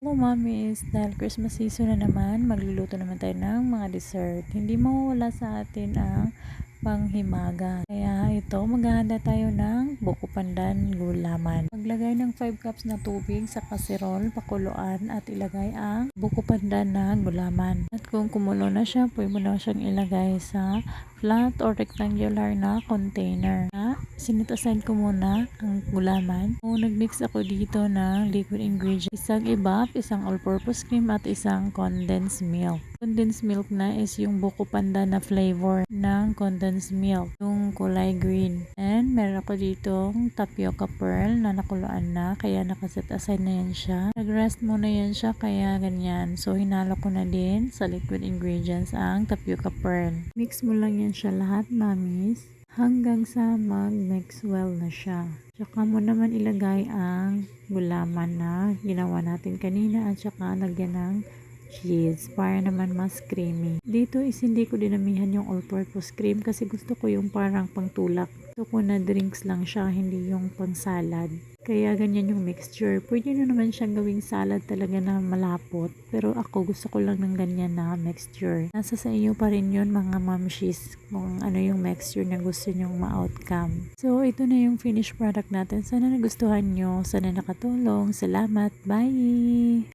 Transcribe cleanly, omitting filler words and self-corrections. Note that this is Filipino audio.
Hello mommies, dahil Christmas season na naman, magluluto naman tayo ng mga dessert. Hindi mawawala sa atin ang panghimaga. Kaya ito, maghahanda tayo ng buko pandan gulaman. Maglagay ng 5 cups na tubig sa kaserol, pakuluan at ilagay ang buko pandan na gulaman. At kung kumulo na siya, pwede mo na siyang ilagay sa flat or rectangular na container. Sinit aside ko muna ang gulaman. Kung nagmix ako dito ng liquid ingredients, isang ibap, isang all-purpose cream at isang condensed milk. Condensed milk na is yung buko pandan na flavor ng condensed milk, yung kulay green. And meron ako ditong tapioca pearl na nakuluan na, kaya nakaset aside na yan siya. Nag-rest muna yan siya, kaya ganyan. So hinalo ko na din sa liquid ingredients ang tapioca pearl. Mix mo lang yan siya lahat, mamis, hanggang sa mag-mix well na siya. Tsaka mo naman ilagay ang gulaman na ginawa natin kanina at tsaka lagyan ng cheese para naman mas creamy. Dito is hindi ko dinamihan yung all-purpose cream kasi gusto ko yung parang pangtulak. Gusto ko na drinks lang siya, hindi yung pang salad. Kaya ganyan yung mixture. Pwede na naman siyang gawing salad talaga na malapot. Pero ako gusto ko lang ng ganyan na mixture. Nasa sa inyo pa rin yun mga mamshis kung ano yung mixture na gusto nyong ma-outcome. So ito na yung finished product natin. Sana nagustuhan nyo. Sana nakatulong. Salamat. Bye!